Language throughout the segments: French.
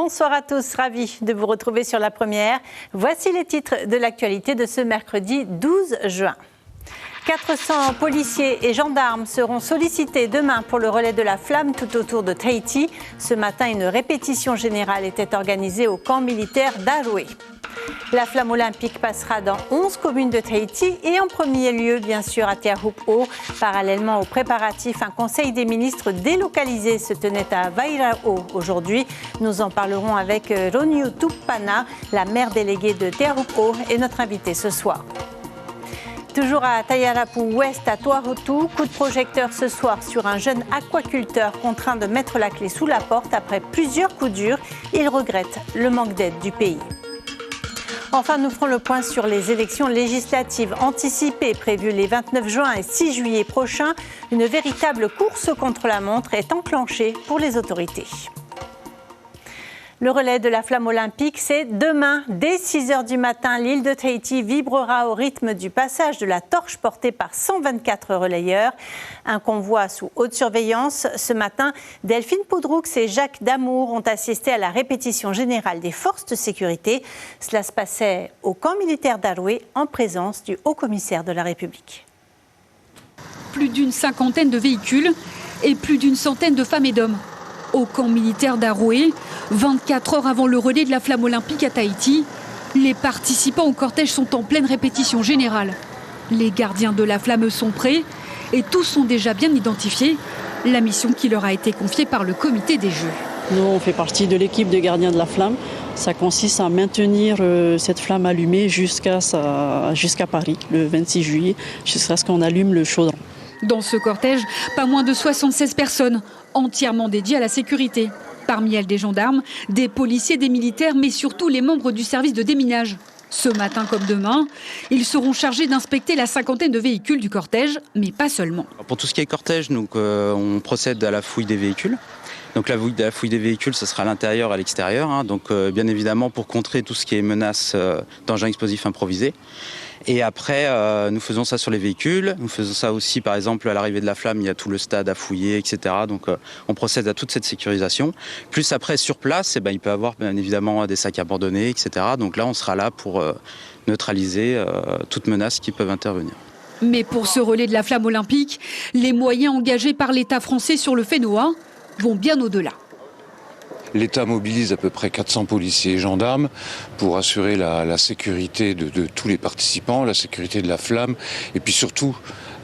Bonsoir à tous, ravi de vous retrouver sur La Première. Voici les titres de l'actualité de ce mercredi 12 juin. 400 policiers et gendarmes seront sollicités demain pour le relais de la flamme tout autour de Tahiti. Ce matin, une répétition générale était organisée au camp militaire d'Aroé. La flamme olympique passera dans 11 communes de Tahiti et en premier lieu, bien sûr, à Teahupo'o. Parallèlement aux préparatifs, un conseil des ministres délocalisé se tenait à Vaira'o aujourd'hui. Nous en parlerons avec Roniu Tupana, la maire déléguée de Teahupo'o, et notre invité ce soir. Toujours à Tayarapu Ouest, à Toahutu, coup de projecteur ce soir sur un jeune aquaculteur contraint de mettre la clé sous la porte après plusieurs coups durs. Il regrette le manque d'aide du pays. Enfin, nous ferons le point sur les élections législatives anticipées prévues les 29 juin et 6 juillet prochains. Une véritable course contre la montre est enclenchée pour les autorités. Le relais de la flamme olympique, c'est demain, dès 6h du matin. L'île de Tahiti vibrera au rythme du passage de la torche portée par 124 relayeurs. Un convoi sous haute surveillance. Ce matin, Delphine Poudroux et Jacques Damour ont assisté à la répétition générale des forces de sécurité. Cela se passait au camp militaire d'Aroé en présence du haut-commissaire de la République. Plus d'une cinquantaine de véhicules et plus d'une centaine de femmes et d'hommes. Au camp militaire d'Aroé, 24 heures avant le relais de la flamme olympique à Tahiti, les participants au cortège sont en pleine répétition générale. Les gardiens de la flamme sont prêts et tous sont déjà bien identifiés. La mission qui leur a été confiée par le comité des Jeux. Nous, on fait partie de l'équipe de gardiens de la flamme. Ça consiste à maintenir cette flamme allumée jusqu'à Paris, le 26 juillet, jusqu'à ce qu'on allume le chaudron. Dans ce cortège, pas moins de 76 personnes, entièrement dédiées à la sécurité. Parmi elles des gendarmes, des policiers, des militaires, mais surtout les membres du service de déminage. Ce matin comme demain, ils seront chargés d'inspecter la cinquantaine de véhicules du cortège, mais pas seulement. Pour tout ce qui est cortège, on procède à la fouille des véhicules. Donc la fouille des véhicules, ce sera à l'intérieur et à l'extérieur. Donc bien évidemment pour contrer tout ce qui est menace d'engins explosifs improvisés. Et après, nous faisons ça sur les véhicules. Nous faisons ça aussi, par exemple, à l'arrivée de la flamme, il y a tout le stade à fouiller, etc. Donc on procède à toute cette sécurisation. Plus après, sur place, il peut y avoir bien évidemment des sacs abandonnés, etc. Donc là, on sera là pour neutraliser toute menace qui peuvent intervenir. Mais pour ce relais de la flamme olympique, les moyens engagés par l'État français sur le FENOA vont bien au-delà. L'État mobilise à peu près 400 policiers et gendarmes pour assurer la sécurité de tous les participants, la sécurité de la flamme et puis surtout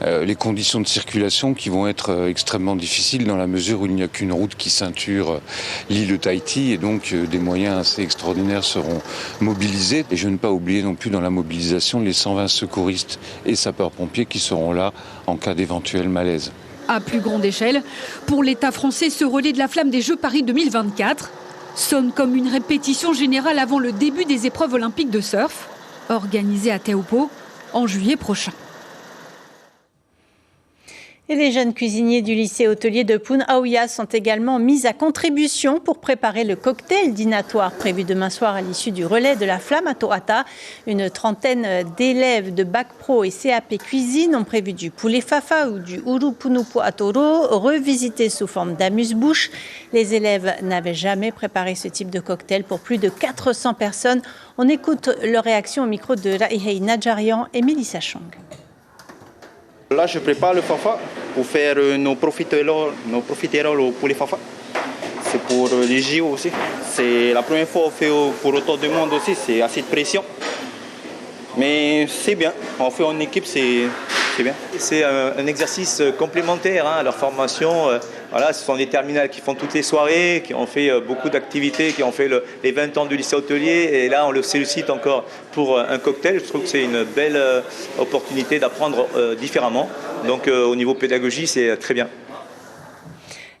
les conditions de circulation qui vont être extrêmement difficiles dans la mesure où il n'y a qu'une route qui ceinture l'île de Tahiti et donc des moyens assez extraordinaires seront mobilisés. Et je ne pas oublier non plus dans la mobilisation les 120 secouristes et sapeurs-pompiers qui seront là en cas d'éventuel malaise. À plus grande échelle, pour l'État français, ce relais de la flamme des Jeux Paris 2024 sonne comme une répétition générale avant le début des épreuves olympiques de surf, organisées à Teahupo'o en juillet prochain. Et les jeunes cuisiniers du lycée hôtelier de Punaauia sont également mis à contribution pour préparer le cocktail dînatoire prévu demain soir à l'issue du relais de la flamme à Toata. Une trentaine d'élèves de bac pro et CAP cuisine ont prévu du poulet fafa ou du urupunupu atoro revisité sous forme d'amuse-bouche. Les élèves n'avaient jamais préparé ce type de cocktail pour plus de 400 personnes. On écoute leur réaction au micro de Raihei Najarian et Mélissa Chang. Là, je prépare le fafa pour faire nos profiteroles au poulet fafa. C'est pour les JO aussi. C'est la première fois qu'on fait pour autant de monde aussi, c'est assez de pression. Mais c'est bien, on fait en équipe, c'est bien. C'est un exercice complémentaire à leur formation. Voilà, ce sont des terminales qui font toutes les soirées, qui ont fait beaucoup d'activités, qui ont fait les 20 ans du lycée hôtelier. Et là, on le sollicite encore pour un cocktail. Je trouve que c'est une belle opportunité d'apprendre différemment. Donc au niveau pédagogie, c'est très bien.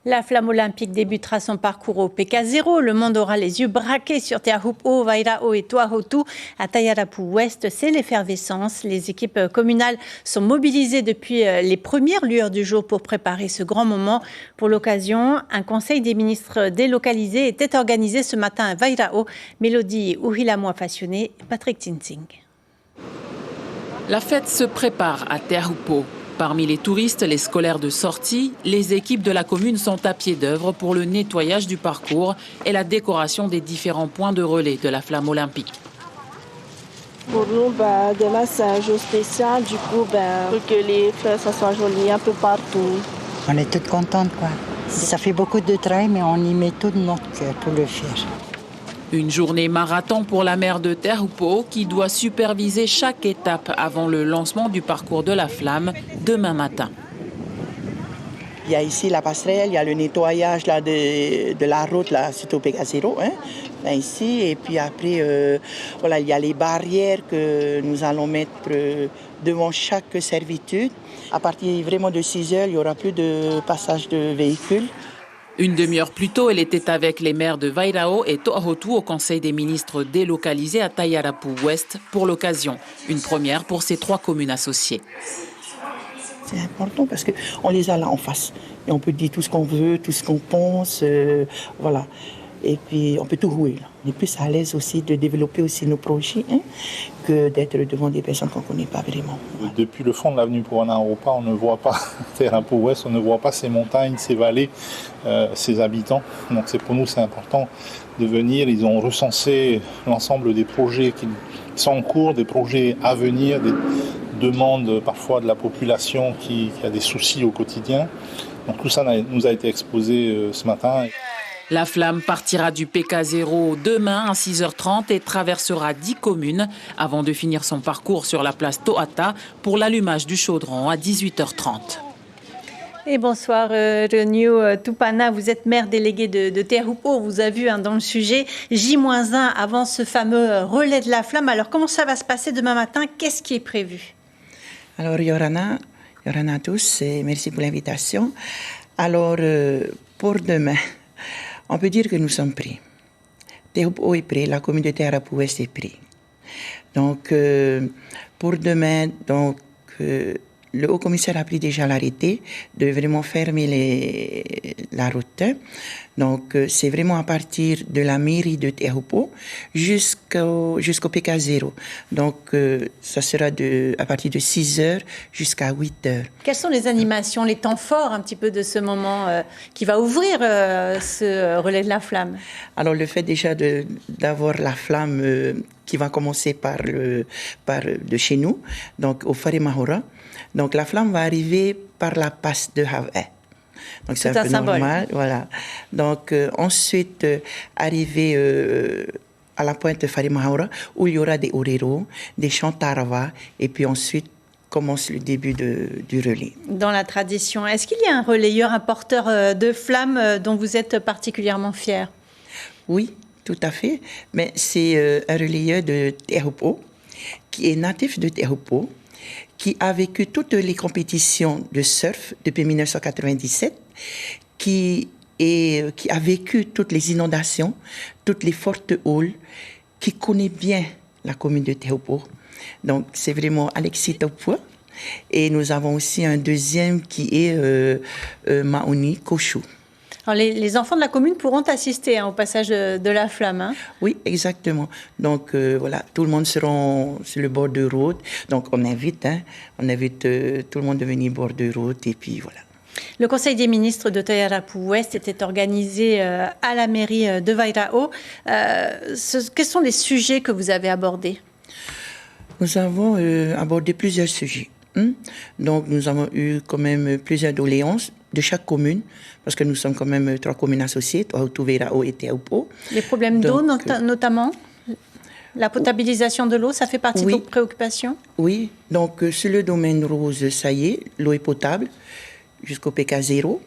La flamme olympique débutera son parcours au PK0. Le monde aura les yeux braqués sur Teahupo'o, Vaira'o et Toahutu. À Tayarapu Ouest, c'est l'effervescence. Les équipes communales sont mobilisées depuis les premières lueurs du jour pour préparer ce grand moment. Pour l'occasion, un conseil des ministres délocalisé était organisé ce matin à Vaira'o. Mélodie Uhilamua-Fassione, Patrick Tinsing. La fête se prépare à Teahupo'o. Parmi les touristes, les scolaires de sortie, les équipes de la commune sont à pied d'œuvre pour le nettoyage du parcours et la décoration des différents points de relais de la flamme olympique. Pour nous, demain c'est un jour spécial, du coup, pour que les fleurs ça soit joli un peu partout. On est toutes contentes, quoi. Ça fait beaucoup de travail, mais on y met tout de notre cœur pour le faire. Une journée marathon pour la maire de Teahupo'o qui doit superviser chaque étape avant le lancement du parcours de la flamme demain matin. Il y a ici la passerelle, il y a le nettoyage là, de la route, là, c'est au Pégazero, ici. Et puis après, voilà, il y a les barrières que nous allons mettre devant chaque servitude. À partir vraiment de 6 heures, il n'y aura plus de passage de véhicules. Une demi-heure plus tôt, elle était avec les maires de Vairao et To'ahutu au Conseil des ministres délocalisé à Taiarapu Ouest pour l'occasion. Une première pour ces 3 communes associées. C'est important parce qu'on les a là en face. Et on peut dire tout ce qu'on veut, tout ce qu'on pense, voilà. Et puis on peut tout jouer. Là. On est plus à l'aise aussi de développer aussi nos projets que d'être devant des personnes qu'on ne connaît pas vraiment. Voilà. Depuis le fond de l'avenue Puana-Europa, on ne voit pas Taiarapu Ouest, on ne voit pas ces montagnes, ces vallées, ces habitants. Donc pour nous c'est important de venir. Ils ont recensé l'ensemble des projets qui sont en cours, des projets à venir, des demandes parfois de la population qui a des soucis au quotidien. Donc tout ça nous a été exposé ce matin. La flamme partira du PK0 demain à 6h30 et traversera 10 communes avant de finir son parcours sur la place To'ata pour l'allumage du chaudron à 18h30. Et bonsoir Renew Tupana, vous êtes maire délégué de Teahupo'o, on vous a vu dans le sujet, J-1 avant ce fameux relais de la flamme. Alors comment ça va se passer demain matin? Qu'est-ce qui est prévu? Alors Yorana à tous et merci pour l'invitation. Alors pour demain, on peut dire que nous sommes prêts. Teahupo'o est prêt, la commune de Taiarapu Ouest est prête. Donc pour demain, le haut-commissaire a pris déjà l'arrêté de vraiment fermer la route. Donc, c'est vraiment à partir de la mairie de Teahupo'o jusqu'au PK0. Donc, ça sera à partir de 6 heures jusqu'à 8 heures. Quelles sont les animations, les temps forts un petit peu de ce moment qui va ouvrir ce relais de la flamme? Alors, le fait déjà d'avoir la flamme qui va commencer par de chez nous, donc au Wharemahora. Donc la flamme va arriver par la passe de Hawaii. Donc c'est un peu normal, voilà. Donc ensuite arriver à la pointe de Wharemahora où il y aura des orero, des chants tarawa et puis ensuite commence le début du relais. Dans la tradition, est-ce qu'il y a un relayeur, un porteur de flammes dont vous êtes particulièrement fier? Oui, tout à fait. Mais c'est un relayeur de Teahupo'o qui est natif de Teahupo'o, qui a vécu toutes les compétitions de surf depuis 1997, qui a vécu toutes les inondations, toutes les fortes houles, qui connaît bien la commune de Teahupo'o. Donc, c'est vraiment Alexis Taupua. Et nous avons aussi un deuxième qui est Maoni Koshu. Alors, les enfants de la commune pourront assister au passage de la flamme. Oui, exactement. Donc, voilà, tout le monde sera sur le bord de route. Donc, on invite tout le monde à venir au bord de route. Et puis, voilà. Le Conseil des ministres de Taiarapu Ouest était organisé à la mairie de Vairao. Quels sont les sujets que vous avez abordés? Nous avons abordé plusieurs sujets. Donc, nous avons eu quand même plusieurs doléances de chaque commune, parce que nous sommes quand même 3 communes associées, To'ahutu, Vairao et Teahupo'o. Les problèmes d'eau notamment? La potabilisation de l'eau, ça fait partie de vos préoccupations? Oui, donc sur le domaine rose, ça y est, l'eau est potable jusqu'au PK0.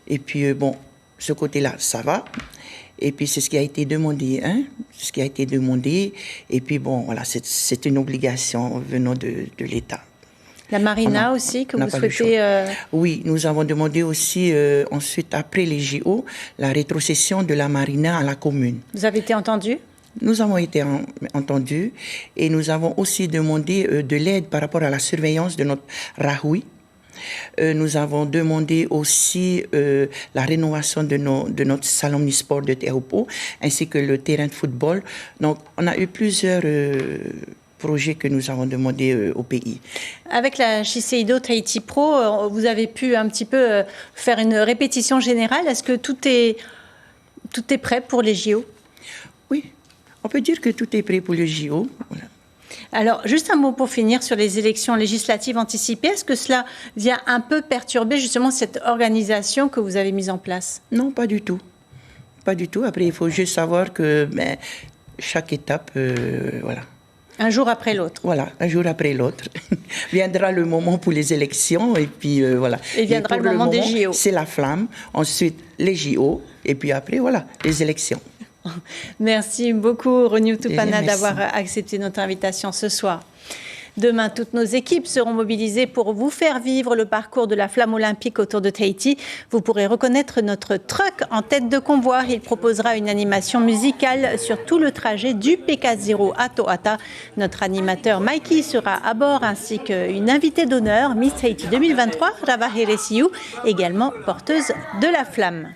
Et puis, bon, ce côté-là, ça va. Et puis, c'est ce qui a été demandé, c'est ce qui a été demandé. Et puis, bon, voilà, c'est une obligation venant de l'État. La marina aussi, que vous souhaitez... Oui, nous avons demandé aussi, ensuite, après les JO, la rétrocession de la marina à la commune. Vous avez été entendu? Nous avons été entendus et nous avons aussi demandé de l'aide par rapport à la surveillance de notre Rahui. Nous avons demandé aussi la rénovation de notre salon omnisport de Teahupo'o ainsi que le terrain de football. Donc, on a eu plusieurs projet que nous avons demandé au pays. Avec la Shiseido Tahiti Pro, vous avez pu un petit peu faire une répétition générale. Est-ce que tout est prêt pour les JO? Oui, on peut dire que tout est prêt pour les JO. Voilà. Alors, juste un mot pour finir sur les élections législatives anticipées. Est-ce que cela vient un peu perturber justement cette organisation que vous avez mise en place? Non, pas du tout. Pas du tout. Après, il faut juste savoir que chaque étape, voilà. Un jour après l'autre. Voilà, un jour après l'autre. Viendra le moment pour les élections et puis voilà. Et viendra le moment des JO. C'est la flamme, ensuite les JO et puis après, voilà, les élections. Merci beaucoup, Roniou Tupana, d'avoir accepté notre invitation ce soir. Demain, toutes nos équipes seront mobilisées pour vous faire vivre le parcours de la flamme olympique autour de Tahiti. Vous pourrez reconnaître notre truck en tête de convoi. Il proposera une animation musicale sur tout le trajet du PK0 à Toata. Notre animateur Mikey sera à bord ainsi qu'une invitée d'honneur, Miss Tahiti 2023, Rava Heresiu, également porteuse de la flamme.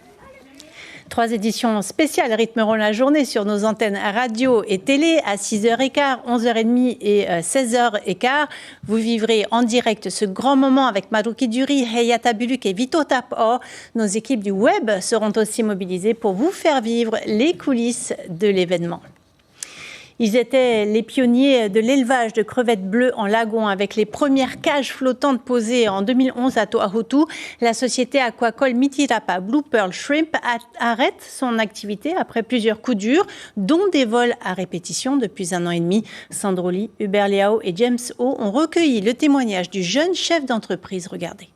3 éditions spéciales rythmeront la journée sur nos antennes radio et télé à 6h15, 11h30 et 16h15. Vous vivrez en direct ce grand moment avec Maruki Duri, Heyata Buluk et Vito Tapo. Nos équipes du web seront aussi mobilisées pour vous faire vivre les coulisses de l'événement. Ils étaient les pionniers de l'élevage de crevettes bleues en lagon avec les premières cages flottantes posées en 2011 à Toahutu. La société aquacole Mitirapa Blue Pearl Shrimp arrête son activité après plusieurs coups durs, dont des vols à répétition depuis 1 an et demi. Sandro Lee, Hubert Liao et James O ont recueilli le témoignage du jeune chef d'entreprise. Regardez.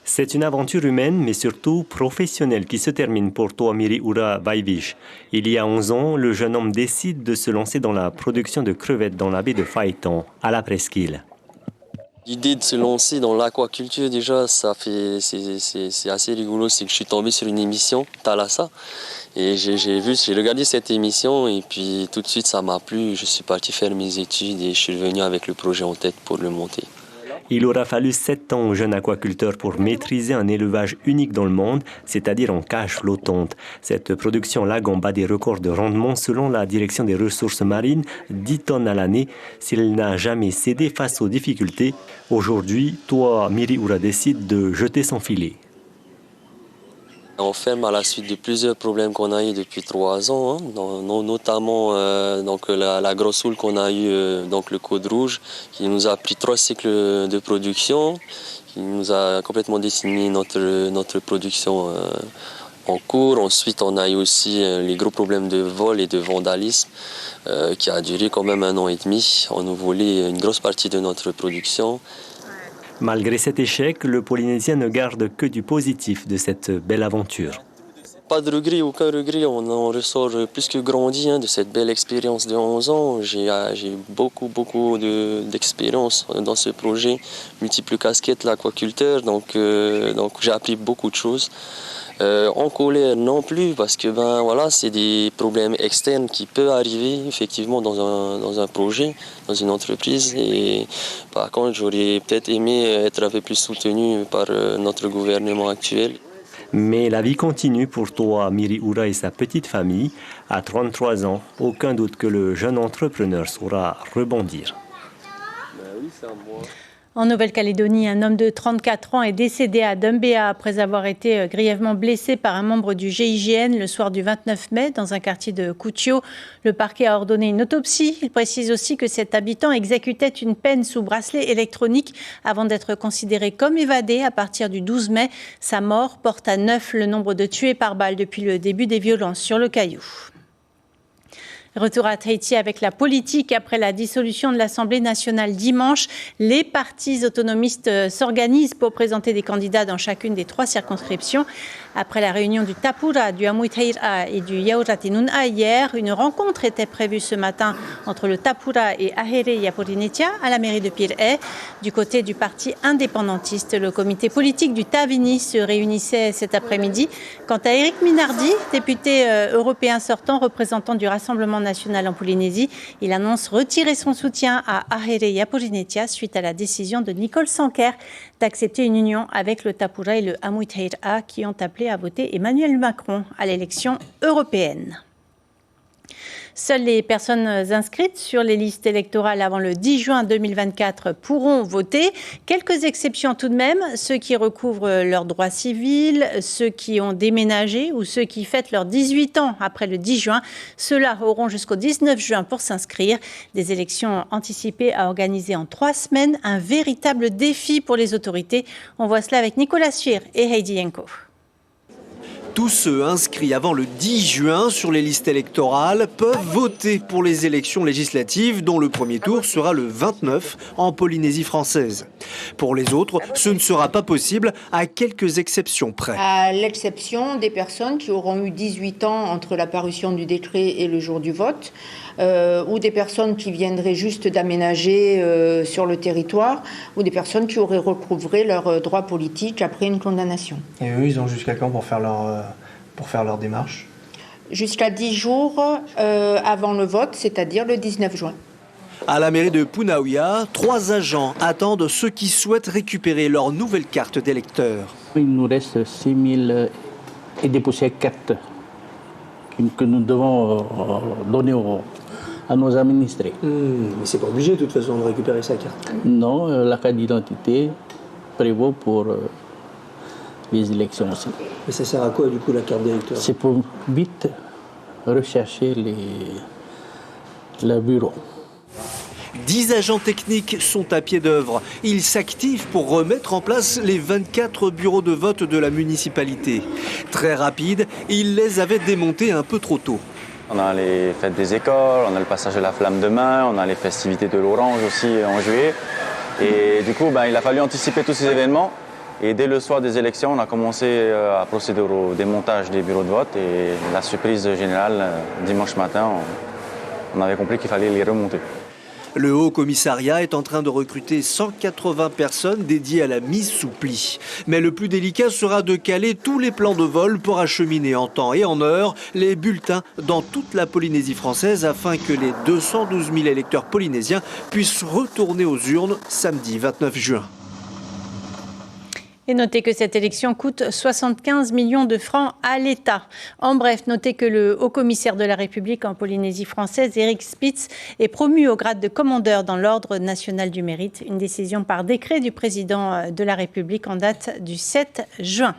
C'est une aventure humaine, mais surtout professionnelle, qui se termine pour Toa Miriura Vaivish. Il y a 11 ans, le jeune homme décide de se lancer dans la production de crevettes dans la baie de Phaéton, à la presqu'île. L'idée de se lancer dans l'aquaculture, déjà, c'est assez rigolo. C'est que je suis tombé sur une émission, Thalassa, et j'ai regardé cette émission, et puis tout de suite, ça m'a plu. Je suis parti faire mes études et je suis venu avec le projet en tête pour le monter. Il aura fallu 7 ans au jeune aquaculteur pour maîtriser un élevage unique dans le monde, c'est-à-dire en cage flottante. Cette production lagon bat des records de rendement selon la direction des ressources marines, 10 tonnes à l'année. S'il n'a jamais cédé face aux difficultés, aujourd'hui, Toa Miriura décide de jeter son filet. On ferme à la suite de plusieurs problèmes qu'on a eu depuis 3 ans, notamment la grosse houle qu'on a eu, donc le code rouge, qui nous a pris 3 cycles de production, qui nous a complètement décimé notre production en cours. Ensuite, on a eu aussi les gros problèmes de vol et de vandalisme qui a duré quand même 1 an et demi. On nous volait une grosse partie de notre production. Malgré cet échec, le Polynésien ne garde que du positif de cette belle aventure. Pas de regret, aucun regret. On en ressort plus que grandi de cette belle expérience de 11 ans. J'ai beaucoup d'expérience dans ce projet. Multiples casquettes, l'aquaculteur, donc j'ai appris beaucoup de choses. En colère non plus, parce que c'est des problèmes externes qui peuvent arriver effectivement dans un projet, dans une entreprise. Et par contre, j'aurais peut-être aimé être un peu plus soutenu par notre gouvernement actuel. Mais la vie continue pour Toa Miriura et sa petite famille. À 33 ans, aucun doute que le jeune entrepreneur saura rebondir. Oui, c'est à moi. En Nouvelle-Calédonie, un homme de 34 ans est décédé à Dumbéa après avoir été grièvement blessé par un membre du GIGN le soir du 29 mai dans un quartier de Kutio. Le parquet a ordonné une autopsie. Il précise aussi que cet habitant exécutait une peine sous bracelet électronique avant d'être considéré comme évadé à partir du 12 mai. Sa mort porte à 9 le nombre de tués par balle depuis le début des violences sur le Caillou. Retour à Tahiti avec la politique. Après la dissolution de l'Assemblée nationale dimanche, les partis autonomistes s'organisent pour présenter des candidats dans chacune des 3 circonscriptions. Après la réunion du Tapura, du Amuitaira et du Yauratinun'a hier, une rencontre était prévue ce matin entre le Tapura et Ahere Yaporinetia à la mairie de Pir'e. Du côté du parti indépendantiste, le comité politique du Tavini se réunissait cet après-midi. Quant à Éric Minardi, député européen sortant, représentant du Rassemblement national en Polynésie, il annonce retirer son soutien à Ahere Yaporinetia suite à la décision de Nicole Sanker d'accepter une union avec le Tapura et le Amuitaira qui ont appelé à voter Emmanuel Macron à l'élection européenne. Seules les personnes inscrites sur les listes électorales avant le 10 juin 2024 pourront voter. Quelques exceptions tout de même, ceux qui recouvrent leurs droits civils, ceux qui ont déménagé ou ceux qui fêtent leurs 18 ans après le 10 juin. Ceux-là auront jusqu'au 19 juin pour s'inscrire. Des élections anticipées à organiser en 3 semaines, un véritable défi pour les autorités. On voit cela avec Nicolas Suir et Heidi Yenko. Tous ceux inscrits avant le 10 juin sur les listes électorales peuvent voter pour les élections législatives dont le premier tour sera le 29 en Polynésie française. Pour les autres, ce ne sera pas possible à quelques exceptions près. À l'exception des personnes qui auront eu 18 ans entre la parution du décret et le jour du vote, ou des personnes qui viendraient juste d'aménager sur le territoire, ou des personnes qui auraient recouvré leurs droits politiques après une condamnation. Et eux, ils ont jusqu'à quand pour faire leur démarche ? Jusqu'à 10 jours avant le vote, c'est-à-dire le 19 juin. À la mairie de Punaouia, 3 agents attendent ceux qui souhaitent récupérer leur nouvelle carte d'électeur. Il nous reste 6000 et des poussières cartes que nous devons donner à nos administrés. Mais c'est pas obligé de toute façon de récupérer sa carte. Non, la carte d'identité prévaut pour les élections aussi. Mais ça sert à quoi du coup la carte d'électeur ? C'est pour vite rechercher le bureau. 10 agents techniques sont à pied d'œuvre. Ils s'activent pour remettre en place les 24 bureaux de vote de la municipalité. Très rapide, ils les avaient démontés un peu trop tôt. On a les fêtes des écoles, on a le passage de la flamme demain, on a les festivités de l'Orange aussi en juillet. Et du coup, il a fallu anticiper tous ces événements. Et dès le soir des élections, on a commencé à procéder au démontage des bureaux de vote. Et la surprise générale, dimanche matin, on avait compris qu'il fallait les remonter. Le Haut Commissariat est en train de recruter 180 personnes dédiées à la mise sous pli. Mais le plus délicat sera de caler tous les plans de vol pour acheminer en temps et en heure les bulletins dans toute la Polynésie française afin que les 212 000 électeurs polynésiens puissent retourner aux urnes samedi 29 juin. Et notez que cette élection coûte 75 millions de francs à l'État. En bref, notez que le haut-commissaire de la République en Polynésie française, Eric Spitz, est promu au grade de commandeur dans l'Ordre national du mérite. Une décision par décret du président de la République en date du 7 juin.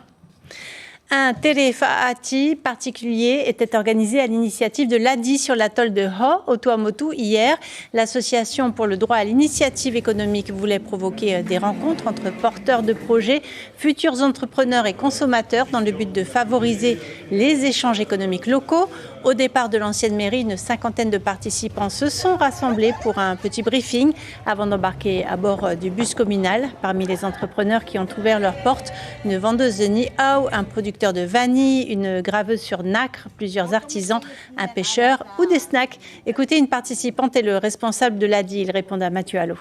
Un Terefa'ati particulier était organisé à l'initiative de l'ADI sur l'atoll de Ho, au Tuamotu, hier. L'association pour le droit à l'initiative économique voulait provoquer des rencontres entre porteurs de projets, futurs entrepreneurs et consommateurs dans le but de favoriser les échanges économiques locaux. Au départ de l'ancienne mairie, une cinquantaine de participants se sont rassemblés pour un petit briefing avant d'embarquer à bord du bus communal. Parmi les entrepreneurs qui ont ouvert leurs portes, une vendeuse de Niau, un producteur de vanille, une graveuse sur nacre, plusieurs artisans, un pêcheur ou des snacks. Écoutez une participante et le responsable de l'ADI, il répond à Mathieu Allo.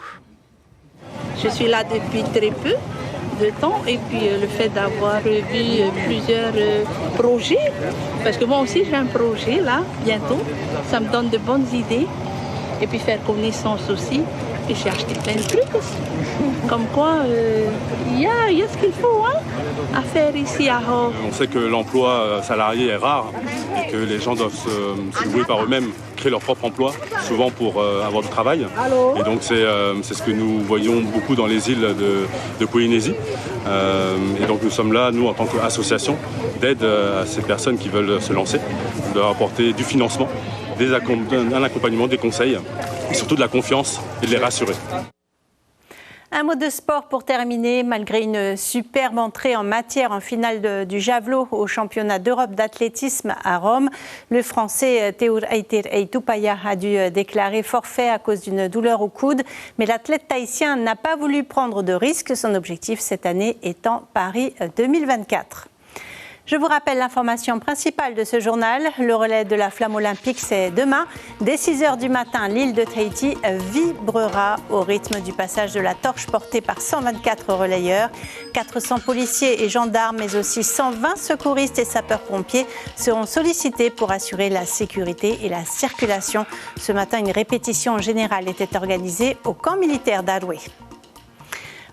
Je suis là depuis très peu de temps et puis le fait d'avoir vu plusieurs projets, parce que moi aussi j'ai un projet là, bientôt, ça me donne de bonnes idées et puis faire connaissance aussi. Et j'ai acheté plein de trucs aussi. Comme quoi, il y a ce qu'il faut à faire ici à Ho. On sait que l'emploi salarié est rare et que les gens doivent se débrouiller par eux-mêmes, créer leur propre emploi, souvent pour avoir du travail. Et donc c'est ce que nous voyons beaucoup dans les îles de Polynésie. Et donc nous sommes là, nous en tant qu'association, d'aide à ces personnes qui veulent se lancer, de leur apporter du financement, un accompagnement, des conseils et surtout de la confiance et de les rassurer. Un mot de sport pour terminer. Malgré une superbe entrée en finale du javelot au championnat d'Europe d'athlétisme à Rome, le Français Théour Aitupaya a dû déclarer forfait à cause d'une douleur au coude. Mais l'athlète tahitien n'a pas voulu prendre de risques. Son objectif cette année étant Paris 2024. Je vous rappelle l'information principale de ce journal. Le relais de la flamme olympique, c'est demain. Dès 6h du matin, l'île de Tahiti vibrera au rythme du passage de la torche portée par 124 relayeurs. 400 policiers et gendarmes, mais aussi 120 secouristes et sapeurs-pompiers seront sollicités pour assurer la sécurité et la circulation. Ce matin, une répétition générale était organisée au camp militaire d'Aroué.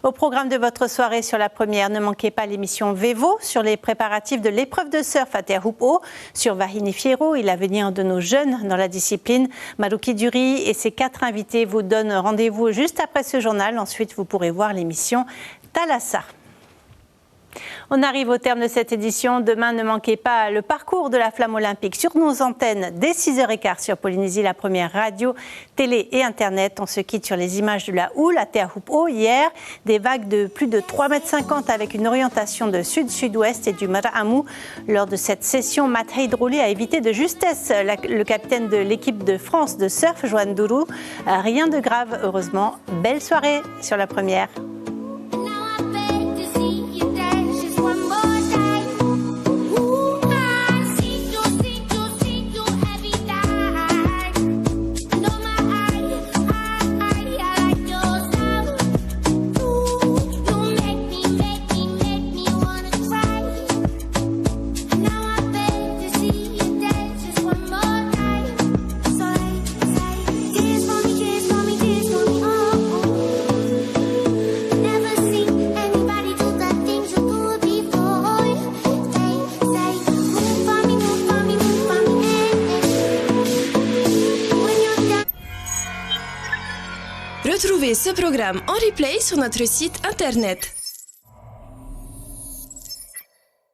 Au programme de votre soirée sur la première, ne manquez pas l'émission Vevo sur les préparatifs de l'épreuve de surf à Terre Haut sur Vahini Fierro et l'avenir de nos jeunes dans la discipline. Marouki Duri et ses 4 invités vous donnent rendez-vous juste après ce journal. Ensuite, vous pourrez voir l'émission Thalassa. On arrive au terme de cette édition. Demain, ne manquez pas le parcours de la flamme olympique sur nos antennes dès 6h15 sur Polynésie, la première radio, télé et internet. On se quitte sur les images de la houle à Terre Haut hier. Des vagues de plus de 3,50 m avec une orientation de sud-sud-ouest et du Mara'amu. Lors de cette session, Matt Heidrolé a évité de justesse le capitaine de l'équipe de France de surf, Joanne Dourou. Rien de grave, heureusement. Belle soirée sur la première. Retrouvez ce programme en replay sur notre site internet.